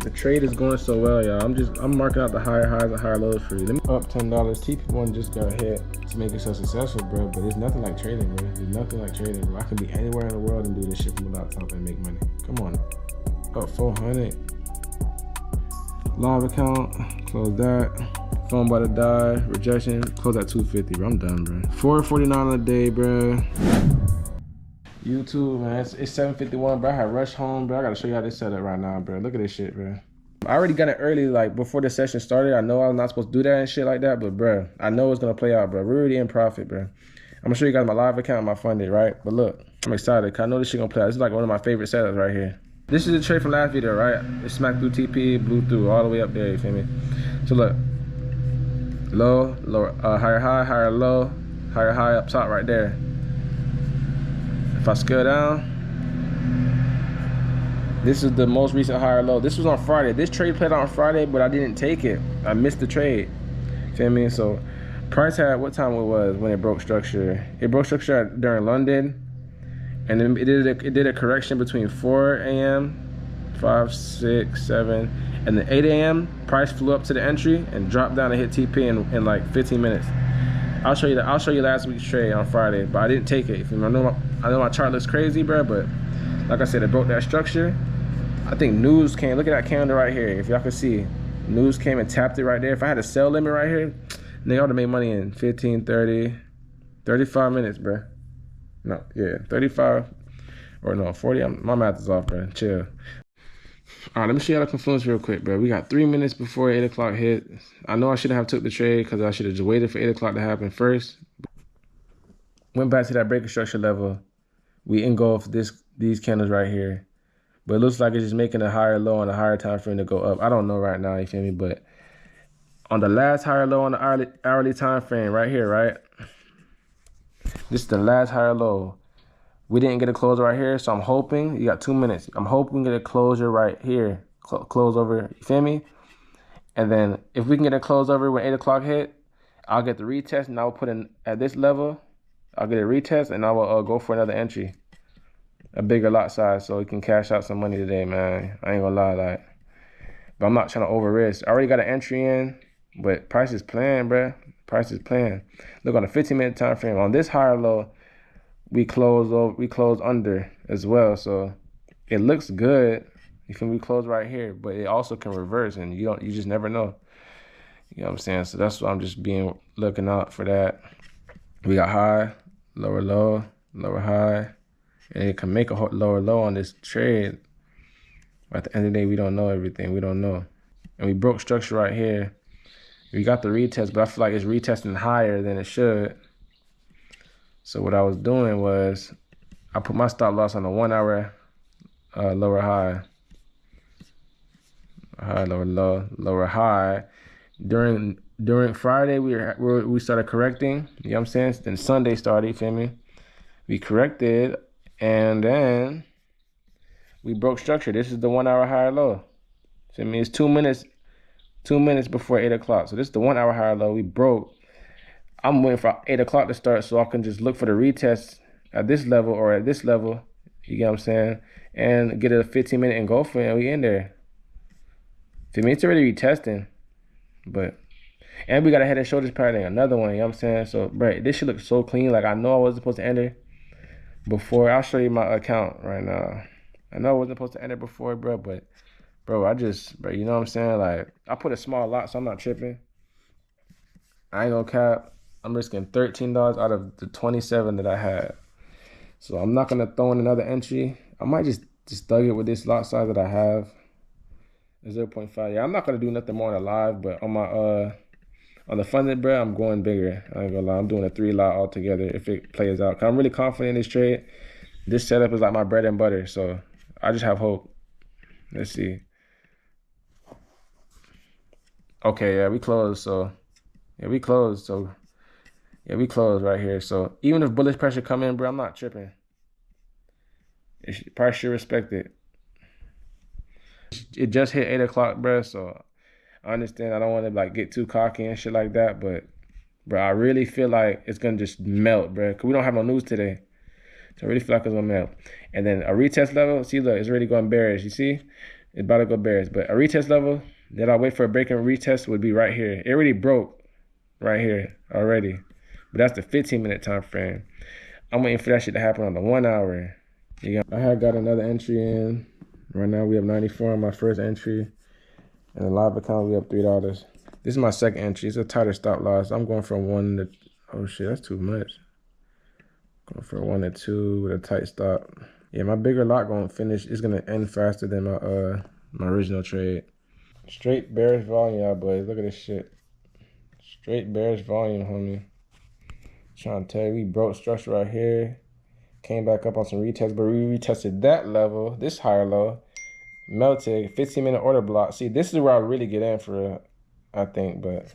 The trade is going so well, y'all. I'm marking out the higher highs and higher lows for you. Let me up $10. TP1 just got hit to make it so successful, bro. But it's nothing like trading, bro. There's nothing like trading, bro. I can be anywhere in the world and do this shit from a laptop and make money. Come on. Up 400. Live account, close that. Phone about to die. Rejection, close at 250, bro. I'm done, bro. 449 a day, bro. YouTube, man, it's 7:51, bro. I had rushed home, bro. I gotta show you how this set up right now, bro. Look at this shit, bro. I already got it early, like before the session started. I know I was not supposed to do that and shit like that, but bro, I know it's gonna play out, bro. We're already in profit, bro. I'm gonna show you guys my live account and my funded, right? But look, I'm excited, cause I know this shit gonna play out. This is like one of my favorite setups right here. This is the trade from last video, right? It smacked through TP, blew through all the way up there, you feel me? So look, low, lower, higher high, higher low, higher high up top right there. If I scale down, this is the most recent higher low. This was on Friday. This trade played out on Friday, but I didn't take it. I missed the trade. Feel me? So price had what time it was when it broke structure. It broke structure during London, and then it did a correction between 4 a.m., 5, 6, 7, and then 8 a.m. Price flew up to the entry and dropped down and hit TP in like 15 minutes. I'll show you last week's trade on Friday, but I didn't take it. I know my chart looks crazy, bro, but like I said, it broke that structure. I think news came. Look at that candle right here. If y'all can see, news came and tapped it right there. If I had a sell limit right here, they ought to make money in 15, 30, 35 minutes, bro. No, yeah, 35 or no, 40. My math is off, bro. Chill. All right, let me show you the confluence real quick, bro. We got 3 minutes before 8 o'clock hit. I know I shouldn't have took the trade because I should have just waited for 8 o'clock to happen first. Went back to that breaker structure level. We engulfed these candles right here. But it looks like it's just making a higher low on a higher time frame to go up. I don't know right now, you feel me? But on the last higher low on the hourly time frame right here, right? This is the last higher low. We didn't get a closure right here, so I'm hoping, you got 2 minutes. I'm hoping we get a closure right here. Close over, you feel me? And then if we can get a close over when 8 o'clock hit, I'll get the retest and I'll put in at this level. I'll get a retest and I will go for another entry. A bigger lot size so we can cash out some money today, man. I ain't gonna lie, like. But I'm not trying to over risk. I already got an entry in, but price is playing, bruh. Price is playing. Look, on a 15-minute time frame, on this higher low, we close under as well. So it looks good. You feel me? We close right here, but it also can reverse, and you just never know. You know what I'm saying? So that's why I'm just looking out for that. We got high, lower low, lower high. And it can make a lower low on this trade. But at the end of the day, we don't know everything. We don't know. And we broke structure right here. We got the retest, but I feel like it's retesting higher than it should. So what I was doing was I put my stop loss on the 1 hour lower high. High, lower low, lower high. During Friday, we started correcting. You know what I'm saying? Then Sunday started, you feel me? We corrected. And then we broke structure. This is the 1 hour higher low. So I mean, it's 2 minutes before 8 o'clock. So this is the 1 hour higher low. We broke. I'm waiting for 8 o'clock to start so I can just look for the retest at this level or at this level. You get what I'm saying? And get a 15-minute engulfing and we in there. For me, it's already retesting. And we got a head and shoulders pattern, another one, you know what I'm saying? So, bro, this shit looks so clean. Like, I know I wasn't supposed to enter before. I'll show you my account right now. I know I wasn't supposed to enter before, bro, but bro, you know what I'm saying? Like, I put a small lot, so I'm not tripping. I ain't gonna cap. I'm risking $13 out of the 27 that I had. So I'm not gonna throw in another entry. I might just thug it with this lot size that I have. 0.5. Yeah, I'm not gonna do nothing more on the live, but on my on the funded, bro, I'm going bigger. I ain't gonna lie. I'm doing a 3 lot altogether if it plays out. Cause I'm really confident in this trade. This setup is like my bread and butter. So I just have hope. Let's see. Okay, yeah, we closed. So yeah, we closed. So yeah, we closed right here. So even if bullish pressure come in, bro, I'm not tripping. Price should respect it. It just hit 8 o'clock, bro. So I understand I don't want to like get too cocky and shit like that, but bro, I really feel like it's gonna just melt, bro. Cause we don't have no news today, so I really feel like it's gonna melt. And then a retest level, see, look, it's already going bearish. You see, It's about to go bears. But a retest level that I wait for a break and retest would be right here. It already broke right here already. But that's the 15-minute time frame. I'm waiting for that shit to happen on the 1 hour. I had got another entry in. Right now we have 94 on my first entry. And the live account we have $3. This is my second entry. It's a tighter stop loss. I'm going from 1 to, oh shit, that's too much. Going for 1 to 2 with a tight stop. Yeah, my bigger lot gonna finish. It's gonna end faster than my original trade. Straight bearish volume, y'all boys. Look at this shit. Straight bearish volume, homie. Trying to tell you, we broke structure right here. Came back up on some retests, but we retested that level, this higher low. Melted, 15-minute order block. See, this is where I really get in for, I think, but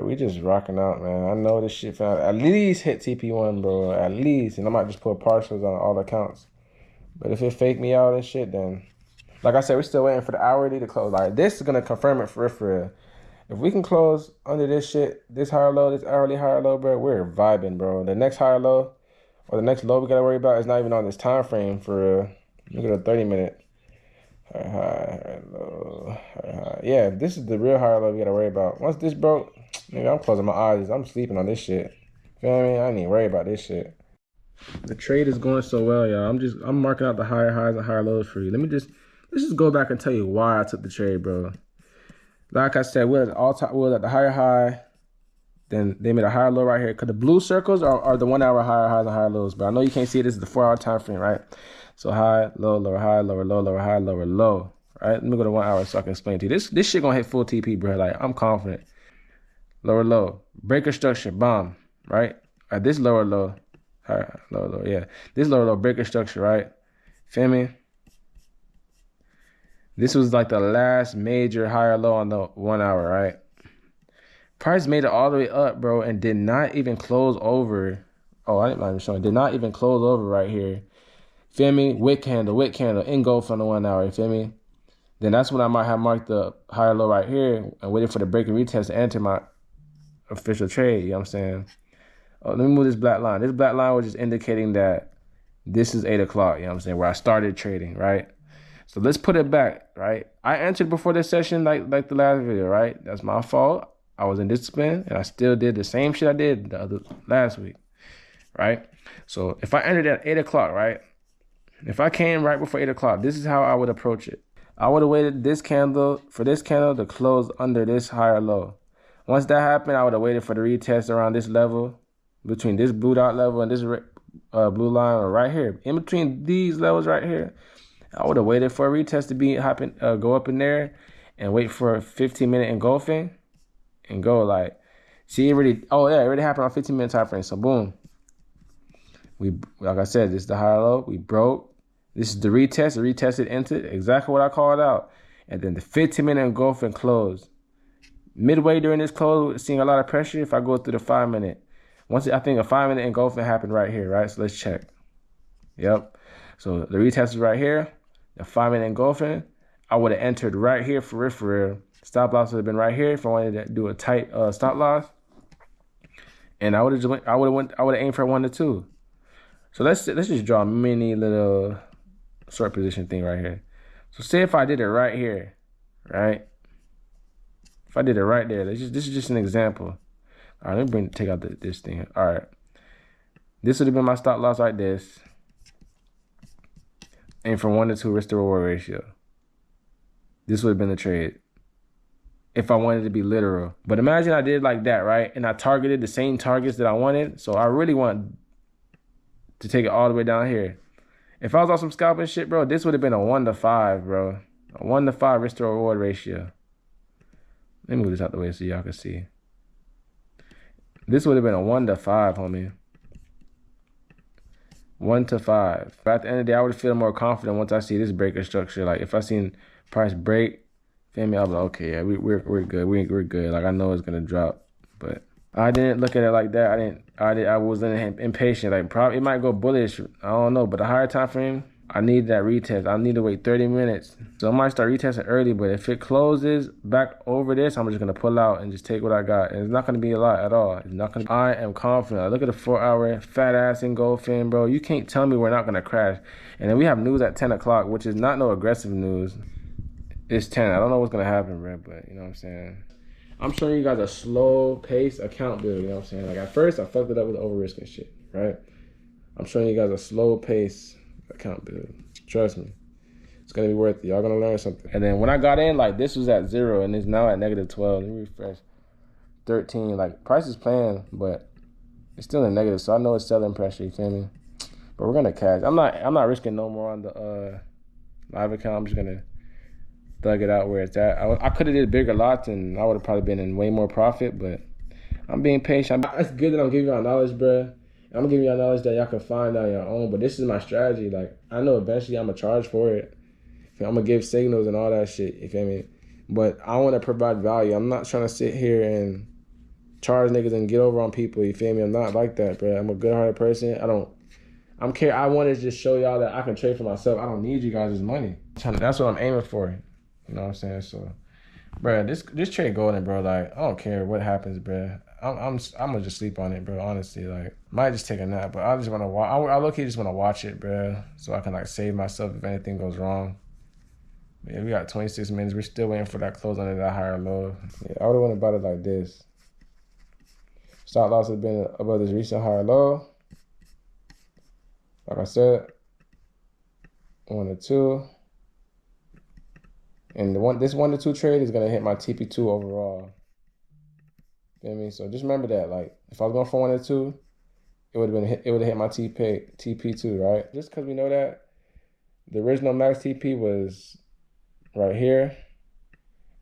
we just rocking out, man. I know this shit found at least hit TP1, bro, at least. And I might just put partials on all accounts. But if it fake me out and shit, then, like I said, we're still waiting for the hourly to close. Like, this is gonna confirm it for real. If we can close under this shit, this higher low, this hourly higher low, bro, we're vibing, bro. The next higher low, or the next low we gotta worry about is not even on this time frame for real. Look at the 30-minute. High, low, high. Yeah, this is the real higher low we gotta worry about. Once this broke, nigga, I'm closing my eyes. I'm sleeping on this shit. Feel what I mean? I ain't even worry about this shit. The trade is going so well, y'all. I'm marking out the higher highs and higher lows for you. Let's just go back and tell you why I took the trade, bro. Like I said, we're at the higher high. Then they made a higher low right here. Cause the blue circles are the 1 hour higher highs and higher lows. But I know you can't see it. This is the 4 hour time frame, right? So high, low, lower, high, lower, low, lower, high, lower, low. Right? Let me go to 1 hour so I can explain to you. This shit gonna hit full TP, bro. Like, I'm confident. Lower low. Breaker structure, bomb. Right? At this lower low. Higher, lower, low, yeah. This lower low, breaker structure, right? Feel me? This was like the last major higher low on the 1 hour, right? Price made it all the way up, bro, and did not even close over. Oh, I didn't mind showing. Did not even close over right here. Feel me? Wick candle, engulf on the 1 hour. You feel me? Then that's when I might have marked the higher low right here and waited for the break and retest to enter my official trade. You know what I'm saying? Oh, let me move this black line. This black line was just indicating that this is 8 o'clock. You know what I'm saying? Where I started trading, right? So let's put it back, right? I entered before this session like the last video, right? That's my fault. I was in discipline and I still did the same shit I did last week, right? So if I entered at 8 o'clock, right? If I came right before 8 o'clock, this is how I would approach it. I would have waited for this candle to close under this higher low. Once that happened, I would have waited for the retest around this level, between this blue dot level and this blue line, or right here. In between these levels right here, I would have waited for a retest to go up in there and wait for a 15-minute engulfing and go like, see, it already happened on 15-minute time frame. So boom, like I said, this is the higher low. We broke. This is the retest. The retested entered exactly what I called out, and then the 15-minute engulfing closed. Midway during this close, seeing a lot of pressure. If I go through the 5-minute, I think a 5-minute engulfing happened right here, right? So let's check. Yep. So the retest is right here. The 5-minute engulfing, I would have entered right here for real. Stop loss would have been right here if I wanted to do a tight stop loss, and I would have aimed for 1 to 2. So let's just draw a mini little short position thing right here. So say if I did it right here, right? If I did it right there, this is just an example. All right, let me take out this thing. All right, this would have been my stop loss like this. And from 1 to 2 risk to reward ratio. This would have been the trade if I wanted to be literal. But imagine I did like that, right? And I targeted the same targets that I wanted. So I really want to take it all the way down here. If I was on some scalping shit, bro, this would have been a 1 to 5, bro. A 1 to 5 risk to reward ratio. Let me move this out the way so y'all can see. This would have been a 1 to 5, homie. 1 to 5. But at the end of the day, I would feel more confident once I see this breaker structure. Like if I seen price break, feel me, I'll be like, okay, yeah, we're good. We're good. Like I know it's gonna drop, but I didn't look at it like that. I wasn't impatient. Like probably it might go bullish. I don't know, but the higher time frame, I need that retest. I need to wait 30 minutes. So I might start retesting early, but if it closes back over this, I'm just gonna pull out and just take what I got. And it's not gonna be a lot at all. It's not gonna. I am confident. Look at the 4-hour fat ass engulfing, bro. You can't tell me we're not gonna crash. And then we have news at 10 o'clock, which is not no aggressive news. It's 10. I don't know what's gonna happen, bro, but you know what I'm saying. I'm showing you guys a slow pace account build. You know what I'm saying? Like at first, I fucked it up with over risk and shit, right? I'm showing you guys a slow pace account build. Trust me, it's gonna be worth it. Y'all gonna learn something. And then when I got in, like this was at 0 and it's now at -12. Let me refresh. 13. Like price is playing, but it's still in negative. So I know it's selling pressure. You feel me? But we're gonna cash. I'm not risking no more on the live account. I'm just gonna thug it out where it's at. I could have did bigger lots and I would have probably been in way more profit. But I'm being patient. It's good that I'm giving y'all knowledge, bro. I'm gonna give y'all knowledge that y'all can find on your own, but this is my strategy. Like, I know eventually I'm gonna charge for it. I'm gonna give signals and all that shit, you feel me? But I wanna provide value. I'm not trying to sit here and charge niggas and get over on people, you feel me? I'm not like that, bro. I'm a good-hearted person. I wanna just show y'all that I can trade for myself. I don't need you guys' money. That's what I'm aiming for. You know what I'm saying? So, bro, this trade golden, bro. Like, I don't care what happens, bro. I'm gonna just sleep on it, bro. Honestly, like, might just take a nap, but I just wanna watch. I low-key just wanna watch it, bro, so I can like save myself if anything goes wrong. But yeah, we got 26 minutes. We're still waiting for that close under that higher low. Yeah, I would have went about it like this. Stop loss has been above this recent higher low. Like I said, 1 to 2. And this 1 to 2 trade is gonna hit my TP2 overall. Feel me? So just remember that. Like, if I was going for 1 to 2, it would have hit my TP2, right? Just because we know that the original max TP was right here,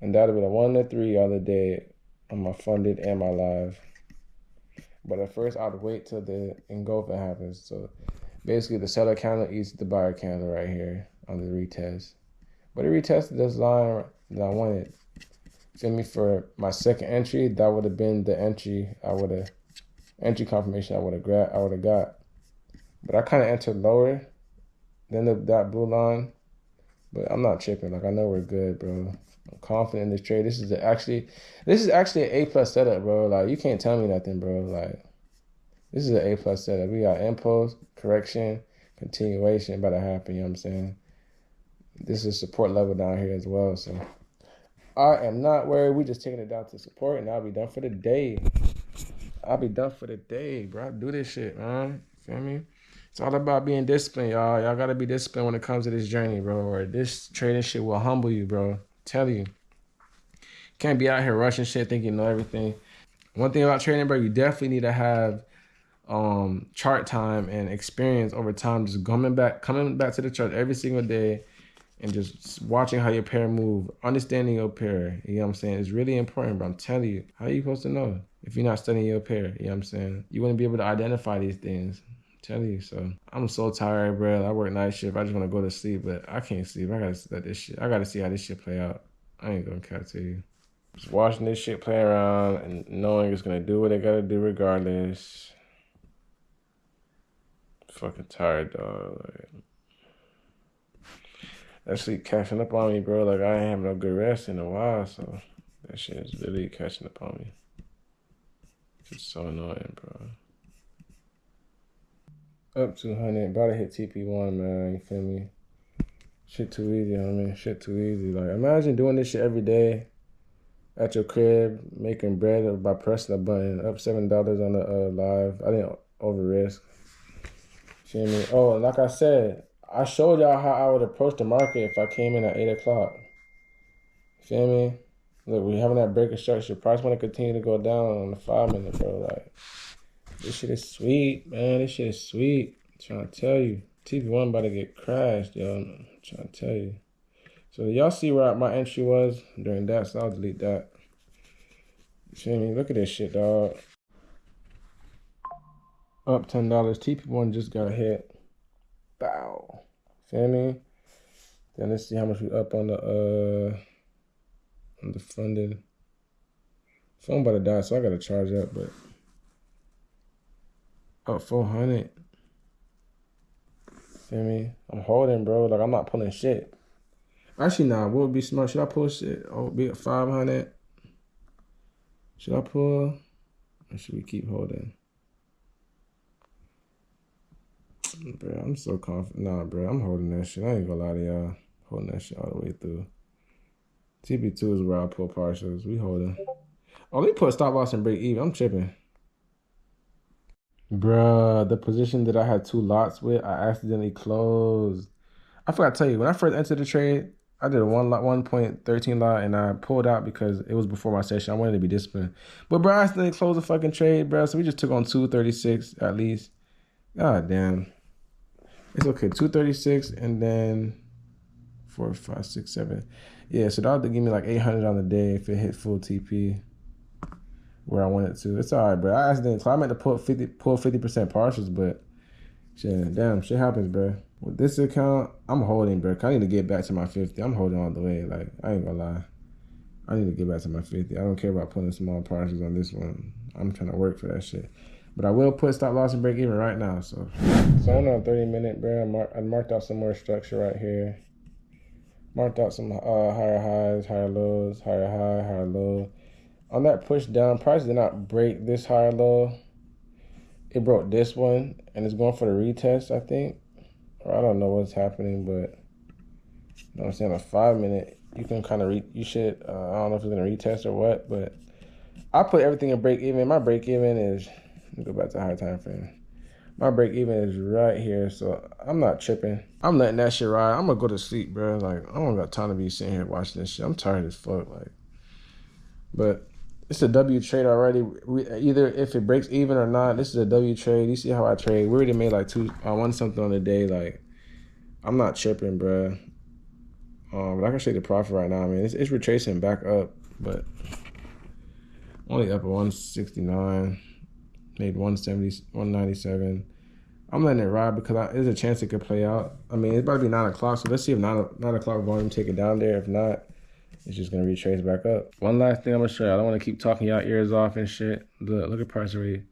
and that would have been a 1 to 3 the other day on my funded and my live. But at first, I'd wait till the engulfing happens. So basically, the seller candle eats the buyer candle right here on the retest. But it retested this line that I wanted. Feel me? For my second entry, that would have been the entry confirmation I would have got. But I kind of entered lower than that blue line. But I'm not tripping. Like, I know we're good, bro. I'm confident in this trade. This is actually an A+ setup, bro. Like, you can't tell me nothing, bro. Like, this is an A+ setup. We got impulse, correction, continuation about to happen. You know what I'm saying? This is support level down here as well. So I am not worried. We just taking it down to support, and I'll be done for the day. Bro. I do this shit, man. Feel me? It's all about being disciplined, y'all. Y'all gotta be disciplined when it comes to this journey, bro. Or this trading shit will humble you, bro. Tell you. Can't be out here rushing shit, thinking you know everything. One thing about trading, bro, you definitely need to have chart time and experience over time. Just coming back to the chart every single day and just watching how your pair move, understanding your pair. You know what I'm saying? It's really important, bro. I'm telling you. How are you supposed to know if you're not studying your pair? You know what I'm saying? You wouldn't be able to identify these things. Tell you. So I'm so tired, bro. I work night shift. I just want to go to sleep, but I can't sleep. I gotta let this shit. I gotta see how this shit play out. I ain't gonna cut to you. Just watching this shit play around and knowing it's gonna do what it gotta do regardless. Fucking tired, dog. Like, that sleep catching up on me, bro. Like, I ain't having no good rest in a while, so that shit is really catching up on me. It's so annoying, bro. Up 200, about to hit TP1, man. You feel me? Shit too easy, I mean, shit too easy. Like, imagine doing this shit every day at your crib, making bread by pressing a button. Up $7 on the live. I didn't over risk. Feel me? Oh, like I said, I showed y'all how I would approach the market if I came in at 8 o'clock. Feel me? Look, we having that break of structure. Price want to continue to go down on the 5 minute, bro. Like, this shit is sweet, man. This shit is sweet. I'm trying to tell you. TP1 about to get crashed, yo. I'm trying to tell you. So y'all see where my entry was during that, so I'll delete that. You feel me? Look at this shit, dog. Up $10. TP1 just got hit. Bow. Feel me? Then let's see how much we up on the funded. Phone about to die, so I gotta charge up, but up 400. Feel me? I'm holding, bro. Like, I'm not pulling shit. Actually, nah. What would be smart? Should I pull shit? Oh, be at 500. Should I pull? Or should we keep holding? Bro, I'm so confident. Nah, bro. I'm holding that shit. I ain't gonna lie to y'all. Holding that shit all the way through. TP2 is where I pull partials. We holding. Oh, let me put stop loss and break even. I'm tripping. Bruh, the position that I had 2 lots with, I accidentally closed. I forgot to tell you, when I first entered the trade, I did a 1.13 lot and I pulled out because it was before my session. I wanted to be disciplined. But bro, I accidentally closed the fucking trade, bro. So we just took on 236 at least. God damn. It's okay. 236 and then 4, 5, 6, 7. Yeah, so that would give me like 800 on the day if it hit full TP where I wanted to. It's all right, bro. I accidentally, so I meant to pull 50% partials, but shit, damn, shit happens, bro. With this account, I'm holding, bro. I need to get back to my 50. I'm holding all the way. Like, I ain't gonna lie. I need to get back to my 50. I don't care about putting small partials on this one. I'm trying to work for that shit. But I will put stop loss and break even right now. So I'm on 30-minute, bro. I marked out some more structure right here. Marked out some higher highs, higher lows, higher high, higher low. On that push down, price did not break this higher low. It broke this one, and it's going for the retest, I think. Or I don't know what's happening, but you know what I'm saying? A 5-minute, you can kind of you should. I don't know if it's gonna retest or what, but I put everything in break even. My break even is, let me go back to higher time frame. My break even is right here, so I'm not tripping. I'm letting that shit ride. I'm gonna go to sleep, bro. Like, I don't got time to be sitting here watching this shit. I'm tired as fuck, like. But it's a W trade already. Either if it breaks even or not, this is a W trade. You see how I trade? We already made like 1 something on the day. Like, I'm not tripping, bro. But I can show you the profit right now. I mean, it's retracing back up, but only up at 169. Made 170, 197. I'm letting it ride because there's a chance it could play out. I mean, it's about to be 9 o'clock, so let's see if 9 o'clock volume take it down there. If not, it's just gonna retrace back up. One last thing I'm gonna show you. I don't want to keep talking y'all ears off and shit. Look at price already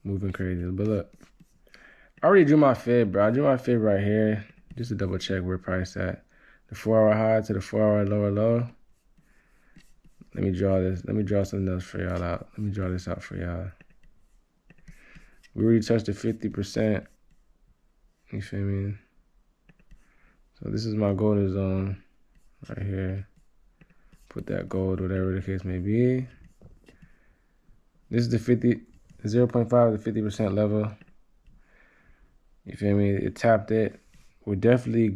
moving crazy. But look, I already drew my fib, bro. I drew my fib right here just to double check where price at. The 4-hour high to the 4-hour lower low. Let me draw this. Let me draw something else for y'all out. Let me draw this out for y'all. We already touched the 50%. You feel me? So this is my golden zone right here. Put that gold, whatever the case may be. This is the 0.5 to 50% level. You feel me? It tapped it. We're definitely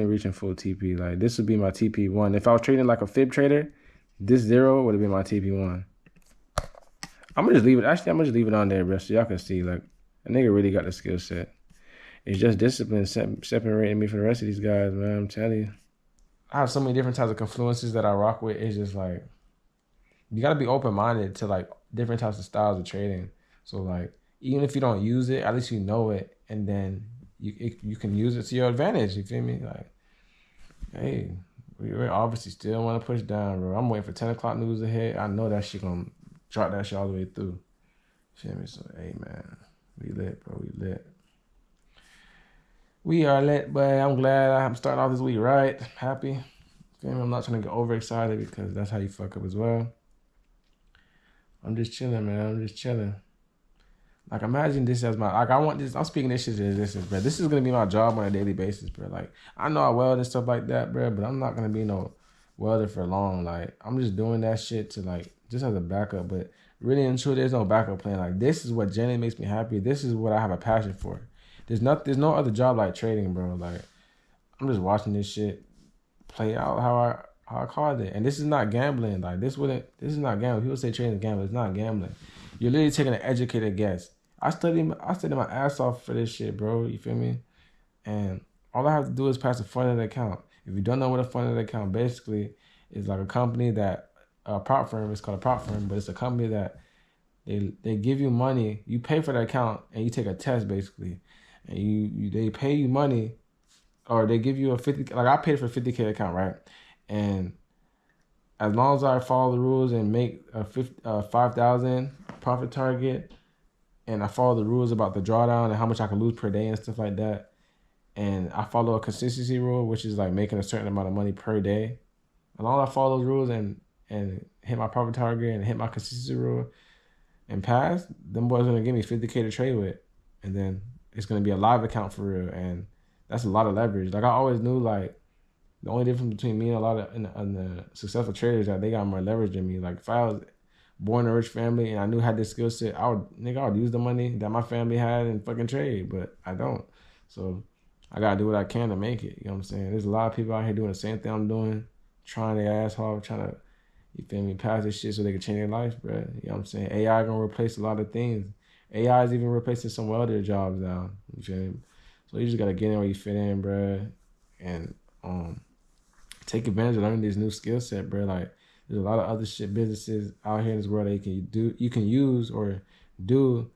reaching full TP. Like, this would be my TP1. If I was trading like a fib trader, this 0 would have been my TP1. I'm gonna just leave it. Actually, I'm gonna just leave it on there, bro, so y'all can see. Like, a nigga really got the skill set. It's just discipline separating me from the rest of these guys, man. I'm telling you. I have so many different types of confluences that I rock with. It's just like, you gotta be open-minded to like different types of styles of trading. So like, even if you don't use it, at least you know it, and then you can use it to your advantage. You feel me? Like, hey, we obviously still want to push down, bro. I'm waiting for 10 o'clock news to hit. I know that shit gonna drop that shit all the way through. You feel me? So hey, man, we lit, bro. We lit. We are lit, but I'm glad I'm starting off this week right. Happy. Feel me? I'm not trying to get overexcited because that's how you fuck up as well. I'm just chilling, man. I'm just chilling. Like, imagine this as my, like, I want this, I'm speaking this shit to existence, bro. This is going to be my job on a daily basis, bro. Like, I know I weld and stuff like that, bro, but I'm not going to be no welder for long. Like, I'm just doing that shit to, like, just as a backup, but really and truly, there's no backup plan. Like, this is what genuinely makes me happy. This is what I have a passion for. There's no other job like trading, bro. Like, I'm just watching this shit play out how I called it. And this is not gambling. Like, this is not gambling. People say trading is gambling. It's not gambling. You're literally taking an educated guess. I studied my ass off for this shit, bro. You feel me? And all I have to do is pass a funded account. If you don't know what a funded account basically is, like a company that a prop firm, it's called a prop firm, but it's a company that they give you money, you pay for the account, and you take a test basically, and they pay you money, or they give you a 50. Like, I paid for a 50K account, right? And as long as I follow the rules and make a 5,000 profit target, and I follow the rules about the drawdown and how much I can lose per day and stuff like that, and I follow a consistency rule, which is like making a certain amount of money per day. As long as I follow those rules and hit my profit target and hit my consistency rule and pass, them boys gonna give me 50K to trade with, and then it's gonna be a live account for real, and that's a lot of leverage. Like I always knew, like the only difference between me and a lot of and the successful traders is that they got more leverage than me. Like if I was born in a rich family and I knew I had this skill set, I would use the money that my family had and fucking trade, but I don't. So I gotta do what I can to make it. You know what I'm saying? There's a lot of people out here doing the same thing I'm doing, trying their ass off, trying to, you feel me, pass this shit so they can change their life, bro. You know what I'm saying? AI gonna replace a lot of things. AI is even replacing some welder jobs now. You feel me? So you just gotta get in where you fit in, bro, and take advantage of learning this new skill set, bro. Like there's a lot of other shit businesses out here in this world that you can use or do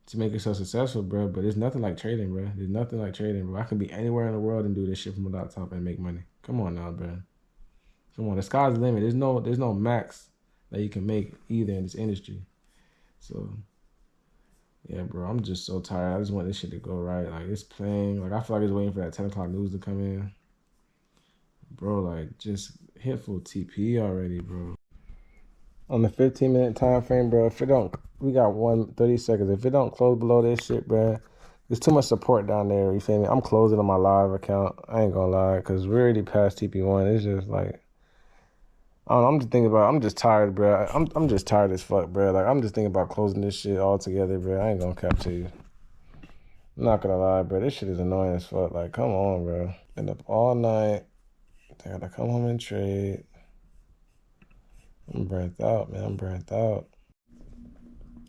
to make yourself successful, bro. But there's nothing like trading, bro. There's nothing like trading, bro. I can be anywhere in the world and do this shit from a laptop and make money. Come on now, bro. Come on, the sky's the limit. There's no max that you can make either in this industry. So yeah, bro, I'm just so tired. I just want this shit to go right. Like it's playing. Like I feel like it's waiting for that 10 o'clock news to come in. Bro, like just hit full TP already, bro. On the 15-minute time frame, bro, if it don't, we got 30 seconds. If it don't close below this shit, bro, there's too much support down there. You feel me? I'm closing on my live account. I ain't gonna lie, because we're already past TP1. It's just like, I don't know, I'm just thinking about, I'm just tired, bro. I'm just tired as fuck, bro. Like, I'm just thinking about closing this shit all together, bro. I ain't gonna cap to you. I'm not gonna lie, bro. This shit is annoying as fuck. Like, come on, bro. Been up all night. I gotta come home and trade. I'm burnt out, man. I'm burnt out.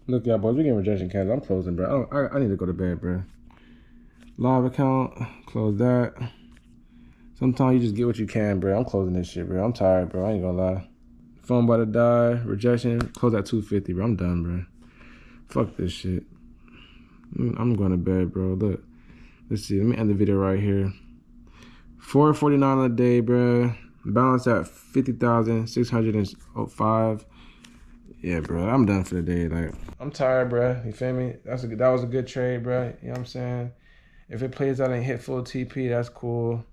Look, y'all, boys, we getting rejection candles. I'm closing, bro. I need to go to bed, bro. Live account, close that. Sometimes you just get what you can, bro. I'm closing this shit, bro. I'm tired, bro. I ain't gonna lie. Phone about to die. Rejection. Close at 250, bro. I'm done, bro. Fuck this shit. I'm going to bed, bro. Look. Let's see. Let me end the video right here. 449 on the day, bro. Balance at 50,605. Yeah, bro. I'm done for the day. Like, I'm tired, bro. You feel me? That was a good trade, bro. You know what I'm saying? If it plays out and hit full TP, that's cool.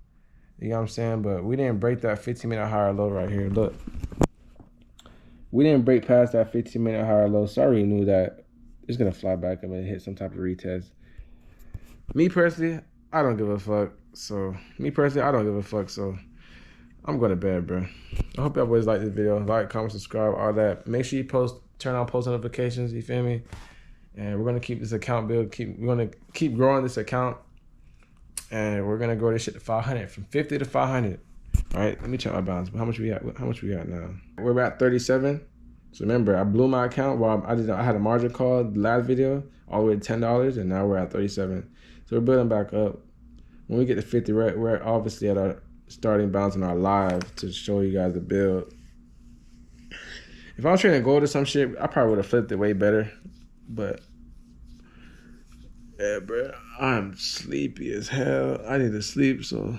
You know what I'm saying? But we didn't break that 15-minute higher low right here. Look. We didn't break past that 15-minute higher low, so I already knew that it's going to fly back up and hit some type of retest. Me personally, I don't give a fuck. So, I'm going to bed, bro. I hope y'all boys like this video. Like, comment, subscribe, all that. Make sure you turn on post notifications, you feel me? And we're going to keep this account build. We're going to keep growing this account. And we're going to grow this shit to 500, from 50 to 500. All right, let me check my balance. How much we got now? We're at 37. So remember, I blew my account while I had a margin call the last video all the way to $10, and now we're at 37. So we're building back up. When we get to 50, we're obviously at our starting balance in our live to show you guys the build. If I was trading gold or some shit, I probably would have flipped it way better. But yeah, bro, I'm sleepy as hell. I need to sleep, so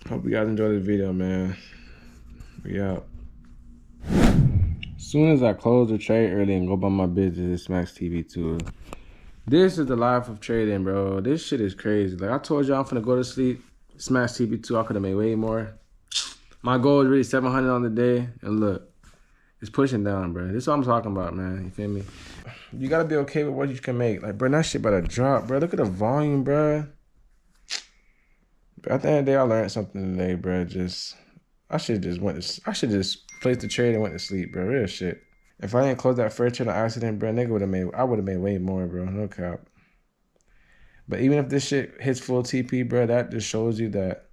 hope you guys enjoy this video, man. We out. As soon as I close the trade early and go by my business, it's Max TV 2. This is the life of trading, bro. This shit is crazy. Like I told y'all, I'm finna go to sleep. Smash TP2, I could have made way more. My goal is really 700 on the day. And look, it's pushing down, bro. This is what I'm talking about, man. You feel me? You gotta be okay with what you can make. Like, bro, that shit about to drop, bro. Look at the volume, bro. But at the end of the day, I learned something today, bro. I should just placed the trade and went to sleep, bro. Real shit. If I didn't close that first trade on accident, bro, I would have made way more, bro. No cap. But even if this shit hits full TP, bro, that just shows you that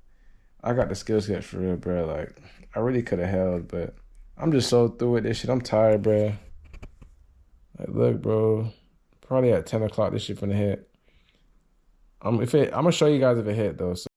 I got the skill set for real, bro. Like, I really could have held, but I'm just so through with this shit. I'm tired, bro. Like, look, bro. Probably at 10 o'clock, this shit finna hit. I'm gonna show you guys if it hit, though. So